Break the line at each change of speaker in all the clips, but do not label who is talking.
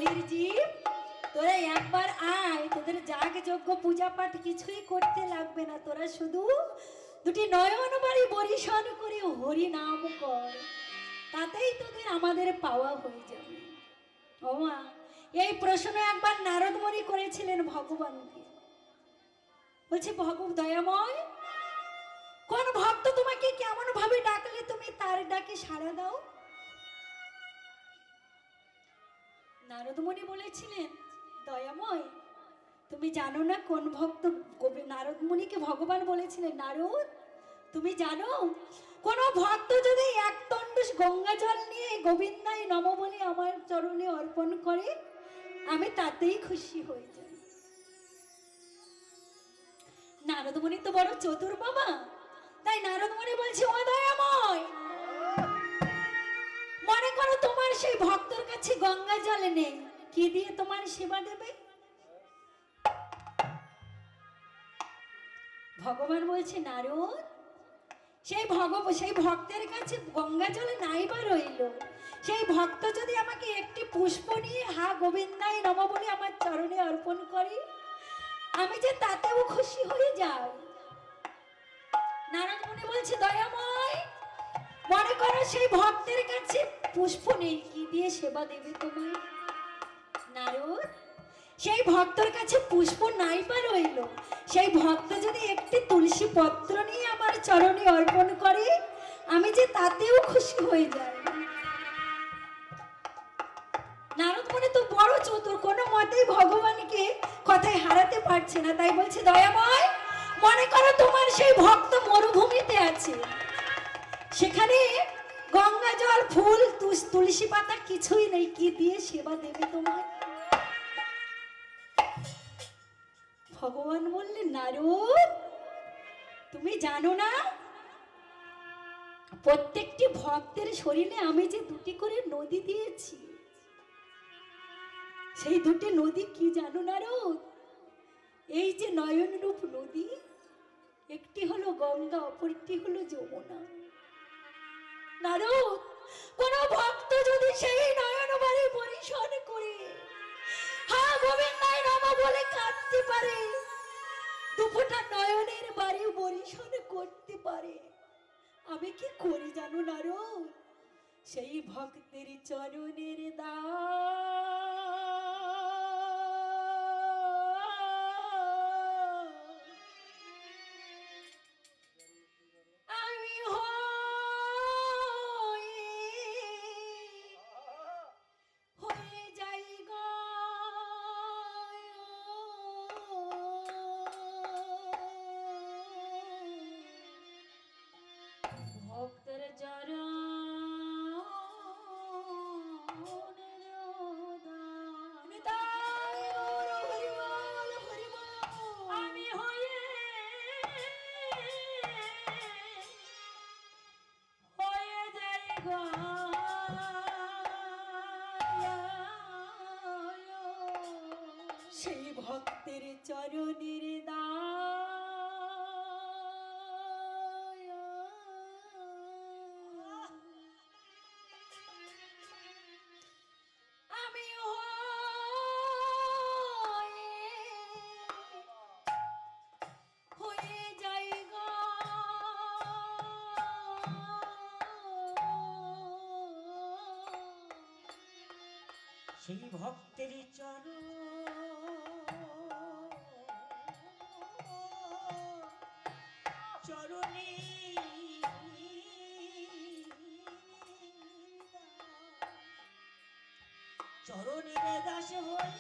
কলির জীব, তোরা একবার আয়, তোদের যাগ যজ্ঞ পূজা পাঠ কিছুই করতে লাগবে না, তোরা শুধু দুটি নয়ন বাড়ি বরিশন করে হরি নাম কর, তাতেই তোদের আমাদের পাওয়া হয়ে যাবে। ওমা, এই প্রশ্ন একবার নারদ মুনি করেছিলেন ভগবানকে। বলছে দয়াময়, কোন ভক্ত তোমাকে কেমন ভাবে ডাকলে তুমি তার ডাকে সাড়া দাও? নারদ মুনি বলেছিলেন, দয়াময়, তুমি জানো না কোন ভক্ত? নারদ মুনিকে ভগবান বলেছিলেন, নারদ তুমি জানো কোন ভক্ত যদি এক তন্ডুস গঙ্গা জল নিয়ে গোবিন্দায় নম বলে আমার চরণে অর্পণ করে, আমি তাতেই খুশি হয়ে যাই। নারদ মুনি তো বড় চতুর বাবা, তাই নারদ মুনি বলছে, ও দয়াময়, মনে করো তোমার সেই ভক্তর কাছে গঙ্গা জল নেই, কি দিয়ে তোমার সেবা দেবে? ভগবান বলছে, নারদ, সেই ভক্তের কাছে গঙ্গা জলে নাই বা রইল, সেই ভক্ত যদি আমাকে একটি পুষ্প নিয়ে হা গোবিন্দায় নম বলে আমার চরণে অর্পণ করে, আমি যে তাতেও খুশি হয়ে যাই। নারদ মুনি বলছে, দয়াময়, মনে করো সেই ভক্তের কাছে পুষ্প নেই, কি দিয়ে সেবা দেবে তোমায়? নারদ, সেই ভক্তের কাছে পুষ্প নাই বা রইল, সেই ভক্ত যদি একটি তুলসী পত্র নিয়ে আমার চরণে অর্পণ করে, আমি যে তাতেও খুশি হয়ে যাই। নারদ মুনি তো বড় চতুর, কোনো মতেই ভগবানকে কথায় হারাতে পারছে না, তাই বলছে, দয়াময়, মনে করো তোমার সেই ভক্ত মরুভূমিতে আছে, সেখানে গঙ্গা জল, ফুল, তুলসী পাতা কিছুই নেই, কি দিয়ে সেবা দেবে তোমায়? ভগবান বললেন, নারদ, তুমি জানো না প্রত্যেকটি ভক্তের শরীরে আমি যে দুটি করে নদী দিয়েছি, সেই দুটি নদী কি জানো নারদ? এই যে নয়ন রূপ নদী, একটি হলো গঙ্গা, অপরটি হলো যমুনা। নারদ, কোন ভক্ত যদি সেই নয়ন বাড়ি পরিশন করে হা গোবিন্দায় নম বলে কাঁদতে পারে, দুফোঁটা নয়নের বাড়ি বরিশন করতে পারে, আমি কি করি জানো নারদ? সেই ভক্তের চরণের আমি হয়ে যাই গো ভক্তের চরণ। আমি হয়ে যাই গো সেই ভক্তের চরণের আমি হয়ে যাই গো
সেই ভক্তের চরণে চরণের দাস হয়ে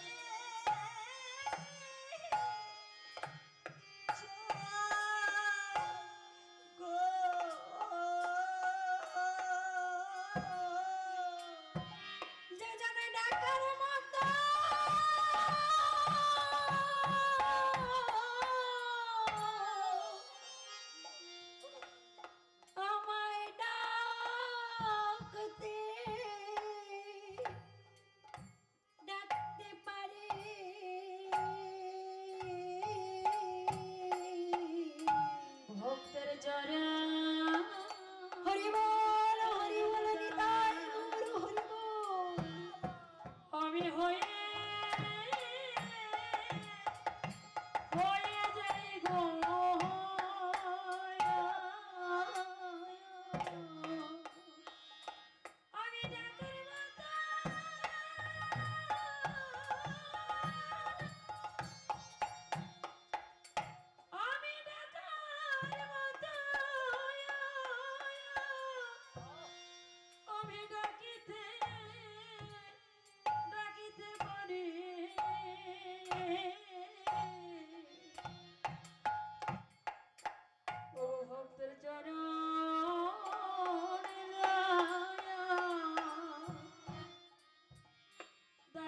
যে জানে ডাকার মতো আমায় ডাকতে পারে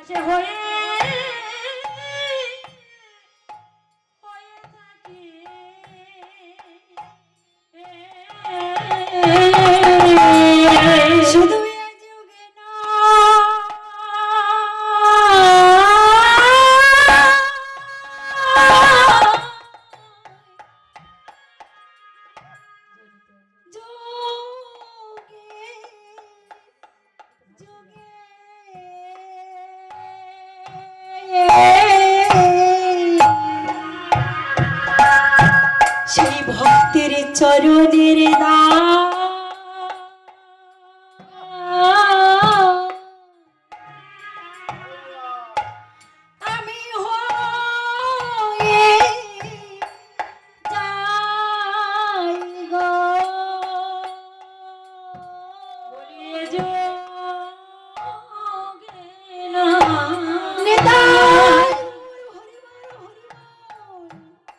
দাসে হয়ে হয়ে থাকি
শুধু এ যুগে সেই ভক্তের চরণের নাম আমি হয়ে যাই গো
বলিয়ে যোগে না
নিতাই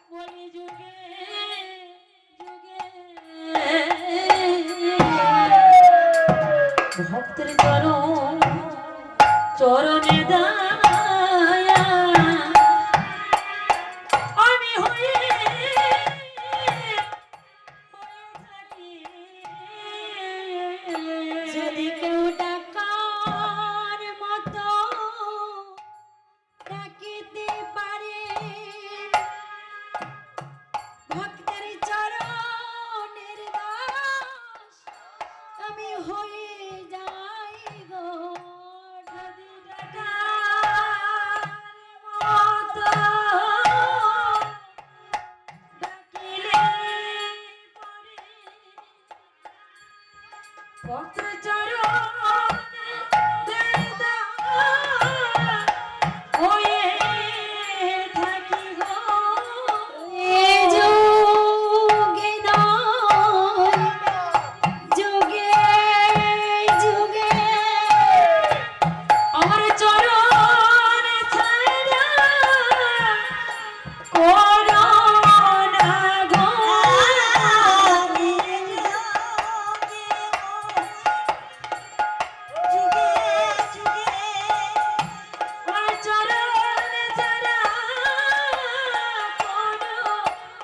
বলি যুগে যুগে ভক্তের চরণে দায়া আমি হয়ে থাকি
যদি কেউ ডাকার মতো ডাকিতে পারে ভক্তের চরণের দাস আমি হয়ে যাই গো
যদি ডাকার মতো ডাকিলে পরে ভক্তের চরণে হয়ে থাকি গো
এ যুগে নয় যুগে যুগে
আমার চরণ ছাড়া করো না গো আমার চরণ ছাড়া করো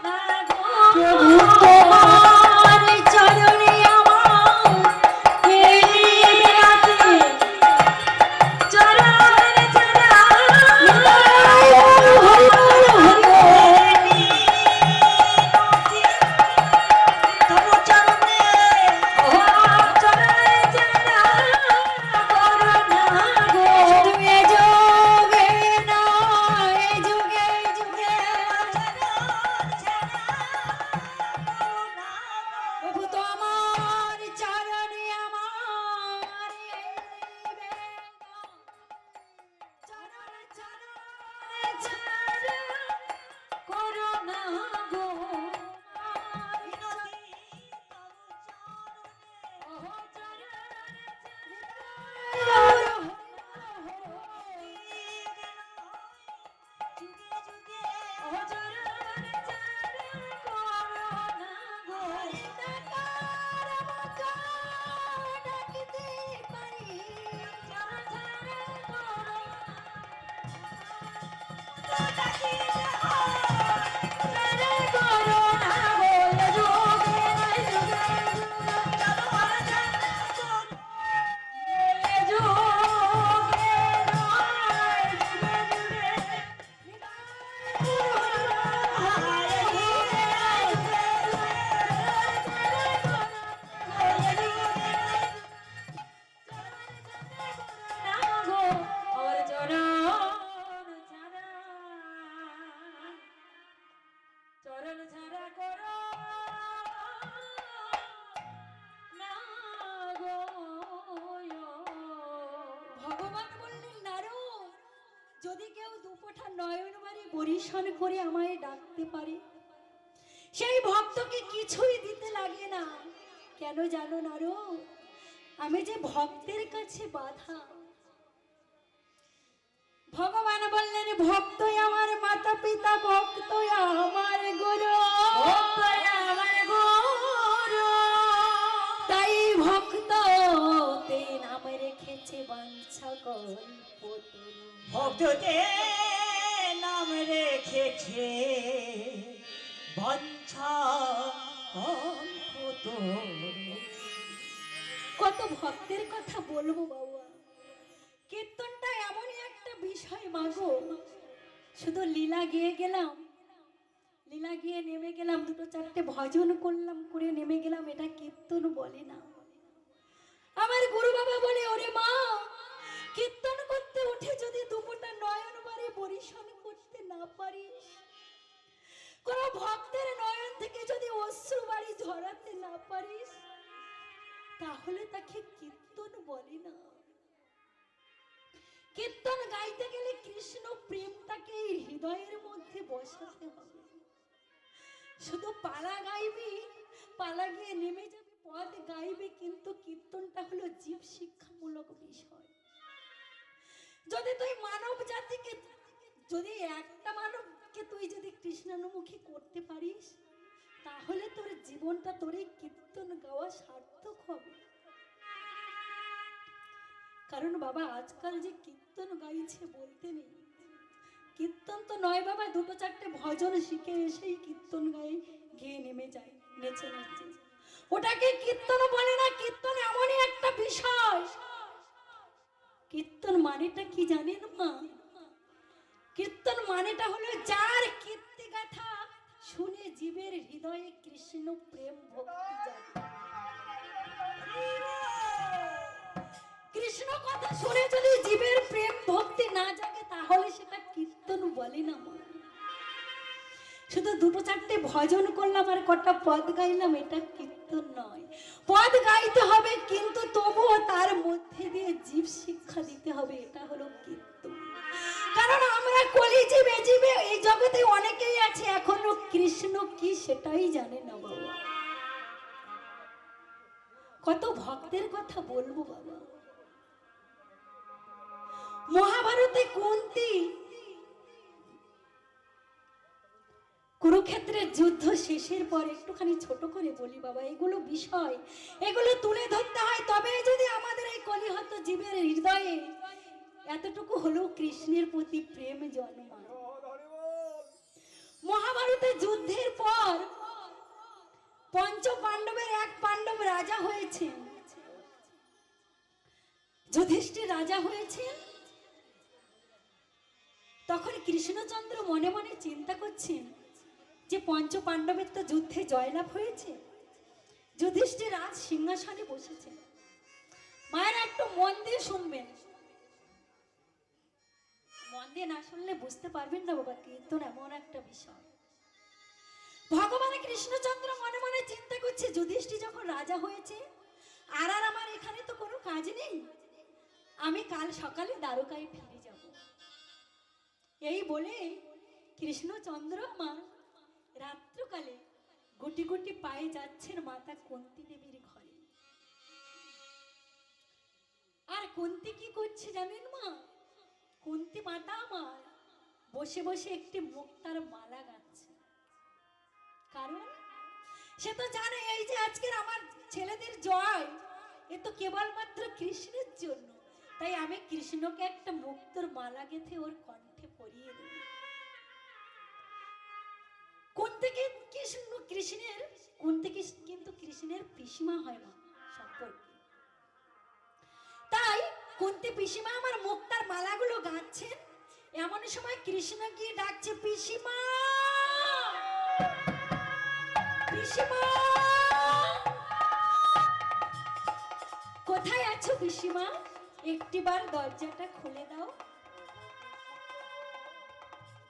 না গো
তোমার চরণে আমার এই রাতে
চরণ ছাড়া চরণ ছাড়া করো না গো
ভগবান বললেন নারদ, যদি কেউ দুপোঠা নয়ন মারি বরিশন করে আমায় ডাকতে পারে সেই ভক্তকে কিছুই দিতে লাগে না। কেন জানো নারদ? আমি যে ভক্তের কাছে বাধা। ভগবান বললেন ভক্তই আমার মাতা পিতা, ভক্তই আমার গুরু,
আমার গুরু
তাই ভক্ত তে নাম রেখেছে বাঞ্ছা কল্পতরু।
ভক্তদের নাম রেখেছে বাঞ্ছা কল্পতরু।
কত ভক্তের কথা বলবো বাবা, কীর্তনটা এমনই একটা বিষয় মাগো। শুধু লীলা গেয়ে গেলাম, লীলা গিয়ে নেমে গেলাম, দুটো চারটে ভজন করলাম, করে নেমে গেলাম, এটা কীর্তন বলে না। আমার গুরু বাবা বলে, ওরে মা, কীর্তন করতে উঠে যদি দুপোটা নয়ন বাড়ি পরিশন করতে না পারিস, কোন ভক্তের নয়ন থেকে যদি অশ্রু বাড়ি ঝরাতে না পারিস, তাহলে তাকে কীর্তন বলে না। কীর্তন গাইতে গেলে কৃষ্ণ প্রেমটাকে হৃদয়ের মধ্যে বসাতে হবে। শুধু পালা গাইবি, পালা গিয়ে নেমে যাবে, পদ গাইবে, কিন্তু কীর্তনটা হলো জীব শিক্ষামূলক বিষয়। যদি তুই মানব জাতিকে, যদি একটা মানবকে তুই যদি কৃষ্ণানুমুখী করতে পারিস, তাহলে তোর জীবনটা, তোর এই কীর্তন গাওয়া সার্থক হবে। কারণ বাবা, আজকাল যে কীর্তন গাইছে বলতে নেই, কীর্তন তো নয় বাবা, দুটো চারটে ভজন শিখে এসেই কীর্তন গায়ে গিয়ে নেমে যায় নেচে নেচে, ওটাকে কীর্তন বলে না। কীর্তন এমনই একটা বিষয়, কীর্তন মানেটা কি জানেন মা? কীর্তন মানেটা হলো যার কীর্তি গাথা শুনে জীবের হৃদয়ে কৃষ্ণ প্রেম ভক্তি জাগে। কৃষ্ণ কথা শুনে যদি জীবের প্রেম ভক্তি না জাগে, তাহলে সেটা কীর্তন বলে না মা। শুধু দুটো চারটে ভজন করলাম আর কটা পদ গাইলাম, এটা কীর্তন নয়। পদ গাইতে হবে, কিন্তু তবুও তার মধ্যে দিয়ে জীব শিক্ষা দিতে হবে, এটা হলো কীর্তন। কারণ আমরা কলিজীবে জীবে এই জগতে অনেকেই আছে এখনো কৃষ্ণ কি সেটাই জানে না বাবা। কত ভক্তের কথা বলবো বাবা। মহাভারতে কুন্তী কুরুক্ষেত্রের যুদ্ধ শেষের পর, একটুখানি ছোট করে বলি বাবা, এগুলো বিষয়, এগুলো তুলে ধরতে হয়, তবে যদি আমাদের এই কলিহত জীবের হৃদয়ে এতটুকু হলেও কৃষ্ণের প্রতি প্রেম জন্মায়। মহাভারতের যুদ্ধের পর পঞ্চ পাণ্ডবের এক পাণ্ডব রাজা হয়েছেন, যুধিষ্ঠির রাজা হয়েছেন। তখন কৃষ্ণচন্দ্র মনে মনে চিন্তা করছেন যে পঞ্চ পাণ্ডবের তো যুদ্ধে জয়লাভ হয়েছে, যুধিষ্ঠির রাজ সিংহাসনে বসেছেন। মায়ের একটু মন দিয়ে শুনবেন, মন দিয়ে না শুনলে বুঝতে পারবেন না বাবা, কীর্তন এমন একটা বিষয়। ভগবান কৃষ্ণচন্দ্র মনে মনে চিন্তা করছে, যুধিষ্ঠির যখন রাজা হয়েছে, আর আমার এখানে তো কোনো কাজ নেই, আমি কাল সকালে দ্বারকায় ফিরে যাব। এই বলে কৃষ্ণচন্দ্র মা রাত্রকালে গুটি গুটি পায়ে যাচ্ছেন মাতা কুন্তী দেবীর ঘরে। আর কুন্তী কি করছে জানেন মা? কুন্তী মাতা আমার বসে বসে একটি মুক্তার মালা গাচ্ছে। কারণ সে তো জানে এই যে আজকের আমার ছেলেদের জয়, এ তো কেবলমাত্র কৃষ্ণের জন্য, তাই আমি কৃষ্ণকে একটা মুক্তোর মালা গেঁথে ওর কণ্ঠে পরিয়ে দেব। কিন্তু কৃষ্ণের পিসিমা হয় মা সম্পর্কে, তাই কুন্তী পিসিমা আমার মুক্তার মালাগুলো গাঁথছেন। এমন সময় কৃষ্ণ গিয়ে ডাকছে, পিসিমা, পিসিমা, কোথায় আছো পিসিমা? একটিবার দরজাটা খুলে দাও।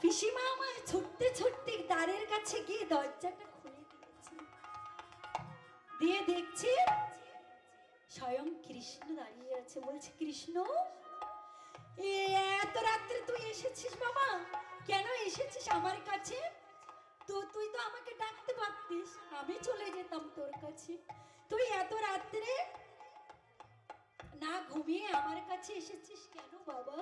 পিসিমা আমার ছুটতে ছুটতে দ্বারের কাছে গিয়ে দরজাটা খুলে দিয়েছে, দিয়ে দেখছি স্বয়ং কৃষ্ণ দাঁড়িয়ে আছে। বলছে, কৃষ্ণ, এত রাত্রে তুই এসেছিস বাবা? কেন এসেছিস আমার কাছে? তো তুই তো আমাকে ডাকতে পারতিস, আমি চলে যেতাম তোর কাছে। তুই এত রাত্রে না ঘুমিয়ে আমার কাছে এসেছিস কেন বাবা?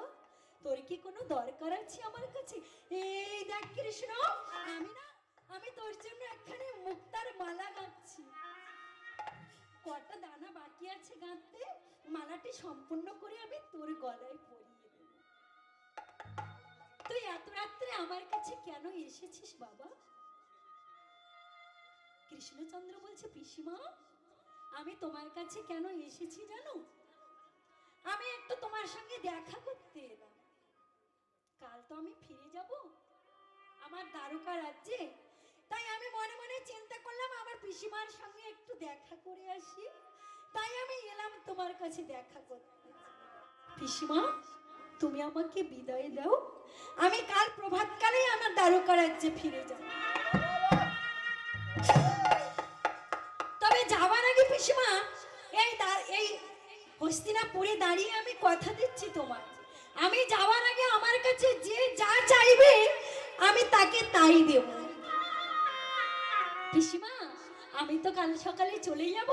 তোর কি কোনো দরকার আছে আমার কাছে? এই দেখ কৃষ্ণ, আমি তোর জন্য একখানে মুক্তার মালা গাঁথছি। কটা দানা বাকি আছে গাঁথতে, মালাটি সম্পূর্ণ করে আমি তোর গলায় পরিয়ে দেব। তুই এত রাত্রে আমার কাছে কেন এসেছিস বাবা? কৃষ্ণচন্দ্র বলছে, পিসিমা আমি তোমার কাছে কেন এসেছি জানো? আমি একটু তোমার সঙ্গে দেখা করতে এলাম। কাল তো আমি ফিরে যাব আমার দ্বারকা রাজ্যে, তাই আমি মনে মনে চিন্তা করলাম আমার পিসিমার সঙ্গে একটু দেখা করে আসি, তাই আমি এলাম তোমার কাছে দেখা করতে। পিসিমা তুমি আমাকে বিদায় দাও, আমি কাল প্রভাতকালে আমার দ্বারকা রাজ্যে ফিরে যাব। তবে যাওয়ার আগে পিসিমা এই হস্তিনাপুরে দাঁড়িয়ে আমি কথা দিচ্ছি তোমার, আমি যাওয়ার আগে আমার কাছে যে যা চাইবে আমি তাকে তাই দেব। পিসিমা আমি তো কাল সকালে চলে যাব,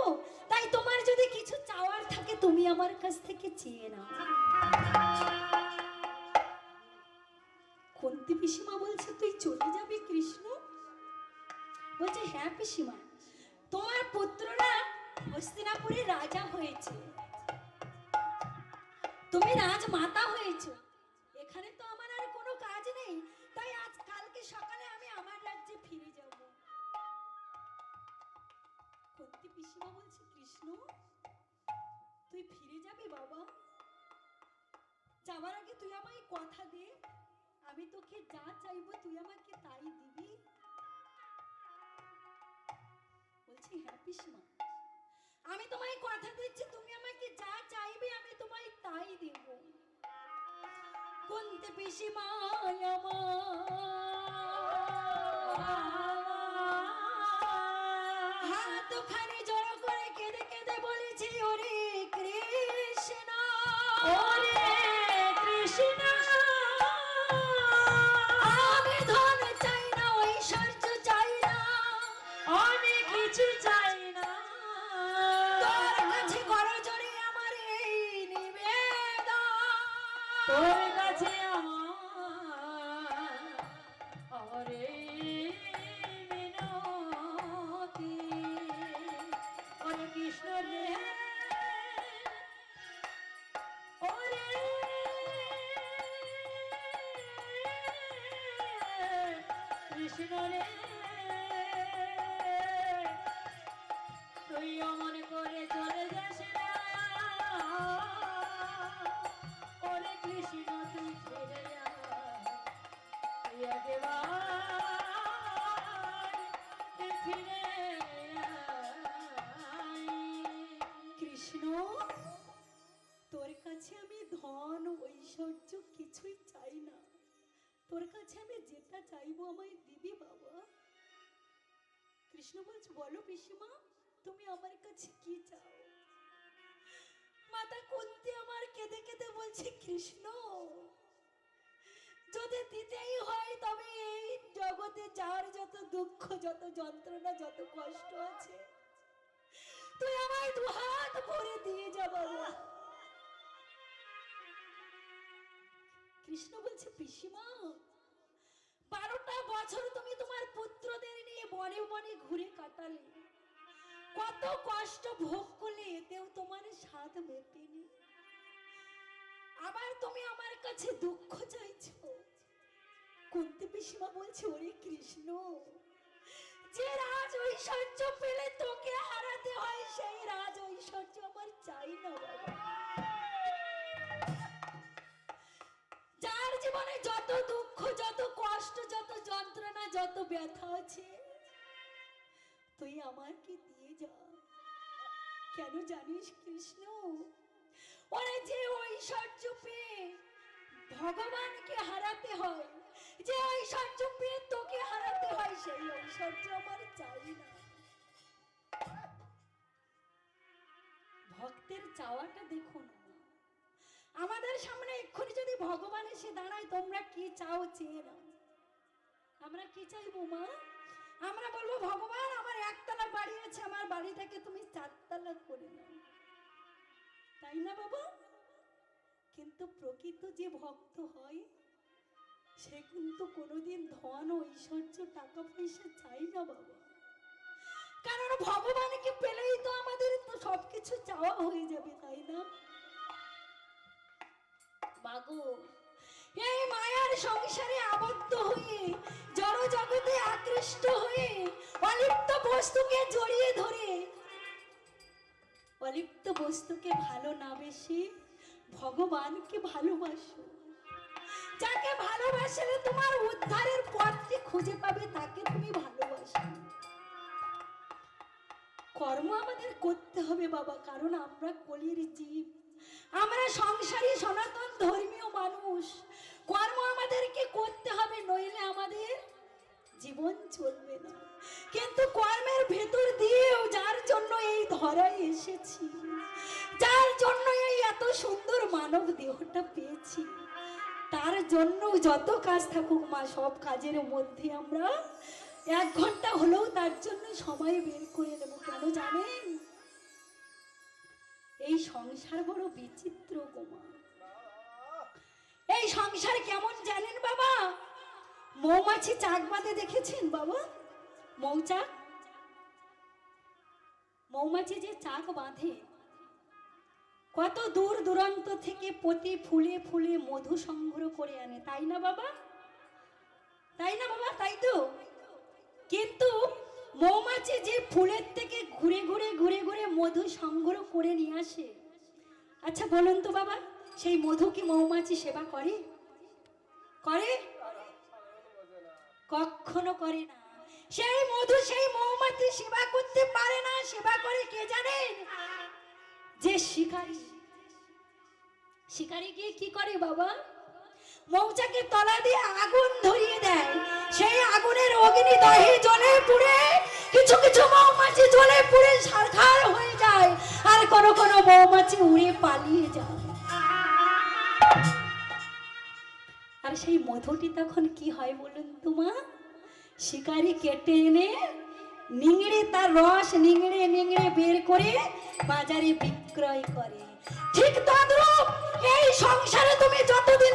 তাই তোমার যদি কিছু চাওয়ার থাকে তুমি আমার কাছ থেকে চেয়ে নাও। কুন্তি পিসিমা বলছে, তুই চলে যাবি কৃষ্ণ? বলছে, হ্যাঁ পিসিমা, তোমার পুত্ররা হস্তিনাপুরে রাজা হয়েছে, তুমি রাজমাতা হয়েছো, এখানে তো আমার আর কোনো কাজ নেই, তাই আজ কালকে সকালে আমি আমার রাজ্যে ফিরে যাব। কুন্তি পিসিমা বলছে, কৃষ্ণ তুই ফিরে যাবি বাবা? যাওয়ার আগে তুই আমায় কথা দে, আমি তোকে যা চাইবো তুই আমাকে তাই দিবি। বলছি, হ্যাঁ পিসিমা, আমি তোমায় কথা দিচ্ছি তুমি আমাকে যা চাইবে আমি তোমায় তাই দেব। কুন্তি পিসিমা হাত খানি জড়ো করে কেঁদে কেঁদে বলেছি, ওরে কৃষ্ণ,
ওরে কৃষ্ণ,
আমি ধন চাই না, ঐশ্বর্য চাই না,
অনেক কিছু চাই না,
তোর কাছে করজোড়ে আমার এই নিবেদন।
তোর কাছে আমার মিনতি। ওরে কৃষ্ণ রে, ওরে কৃষ্ণ রে, তুই অমন করে চলে যাস না। ওরে কৃষ্ণ তুই ফিরে যা, তুই একবার ফিরে আয়।
কৃষ্ণ তোর কাছে আমি ধন ঐশ্বর্য কিছুই চাই না, তোর কাছে আমি যেটা চাইবো আমায় দিবি বাবা। কৃষ্ণ বলছে, বলো পিসিমা তুমি আমার কাছে কি চাও? মাতা কুন্তি আমার কেঁদে কেঁদে বলছে, কৃষ্ণ যদি দিতেই হয় তবে এই জগতে যার যত দুঃখ যত যন্ত্রণা যত কষ্ট আছে তুই আমায় দুহাত ভরে দিয়ে যা বাবা। কৃষ্ণ বলছে, পিসিমা 12টা বছর তুমি তোমার পুত্রদের নিয়ে বনে বনে ঘুরে কাটালে, কত কষ্ট ভোগ করলে, এতেও তোমার স্বাদ মেটেনি, আবার তুমি আমার কাছে দুঃখ চাইছো। কুন্তি পিসিমা বলছে, ওরে কৃষ্ণ যে রাজ ঐশ্বর্য পেলে তোকে হারাতে হয় সেই রাজ ঐশ্বর্য আমার চাই না বাবা। যার জীবনে যত দুঃখ যত কষ্ট যত যন্ত্রণা যত ব্যথা আছে তুই আমাকে দিয়ে যা। কেন জানিস কৃষ্ণ, ওরে যে ঐশ্বর্য পেয়ে ভগবানকে হারাতে হয়, যে ঐশ্বর্য পেয়ে তোকে হারাতে হয় সেই ঐশ্বর্য আমার চাই না। ভক্তের চাওয়াটা দেখুন, আমাদের সামনে এক্ষুনি যদি ভগবান এসে দাঁড়ায় তোমরা কি চাও চেয়ে নাও, আমরা কি চাইবো মা? আমরা বলবো, ভগবান আমার একতলা বাড়ি আছে, আমার বাড়িটাকে তুমি 4তলা করে নাও, তাই না বাবা? কিন্তু প্রকৃত যে ভক্ত হয় সে কিন্তু কোনোদিন ধন ঐশ্বর্য টাকা পয়সা চাই না বাবা, কারণ ভগবানকে পেলেই তো আমাদের তো সবকিছু চাওয়া হয়ে যাবে, তাই না? মাগো, এই মায়ার সংসারে আবদ্ধ হয়ে, জড় জগতে আকৃষ্ট হয়ে, অলিপ্ত বস্তুকে জড়িয়ে ধরে, অলিপ্ত বস্তুকে ভালো না বেশি ভগবানকে ভালোবাসো। যাকে ভালোবাসলে তোমার উদ্ধারের পথটি খুঁজে পাবে, তাকে তুমি ভালোবাসো। কর্ম আমাদের করতে হবে বাবা, কারণ আমরা কলির জীব, আমরা সংসারী সনাতন ধর্মীয় মানুষ। কর্ম আমাদেরকে করতে হবে, নইলে আমাদের জীবন চলবে না। কিন্তু কর্মের ভেতর দিয়েও যার জন্য এই ধরায় এসেছি, যার জন্য এই এত সুন্দর মানব দেহটা পেয়েছি, তার জন্য যত কাজ থাকুক মা, সব কাজের মধ্যে আমরা 1 ঘন্টা হলেও তার জন্য সময় বের করে নেব। কেন জানেন? এই সংসার বড় বিচিত্র গো মা। এই সংসার কেমন জানেন বাবা? মৌমাছি চাক বাঁধে দেখেছেন বাবা? মৌচাক, মৌমাছি যে চাক বাঁধে, কত দূর দূরান্ত থেকে প্রতি ফুলে ফুলে মধু সংগ্রহ করে আনে, তাই না বাবা? তাই না বাবা? তাই তো। কিন্তু মৌমাছি যে ফুলের থেকে ঘুরে ঘুরে ঘুরে ঘুরে মধু সংগ্রহ করে নিয়ে আসে, আচ্ছা বলুন তো বাবা, সেই মধু কি মৌমাছি সেবা করে? করে? কখনো করে না। সেই মধু সেই মৌমাছি সেবা করতে পারে না। সেবা করে কে জানেন? যে শিকারী। শিকারী গিয়ে কি করে বাবা? মৌচাকের তলা দিয়ে আগুন ধরিয়ে দেয়। সেই আগুনের অগ্নি দহে জ্বলে পুড়ে কিছু কিছু মৌমাছি জ্বলে পুড়ে ছারখার হয়ে যায়, আর কোনো কোনো মৌমাছি উড়ে পালিয়ে যায়। আর সেই মধুটি তখন কি হয় বলুন তো মা? শিকারী কেটে এনে নিংড়ে তার রস নিংড়ে নিংড়ে বের করে বাজারে বিক্রয় করে। ঠিক তদ্রূপ এই সংসারে তুমি যতদিন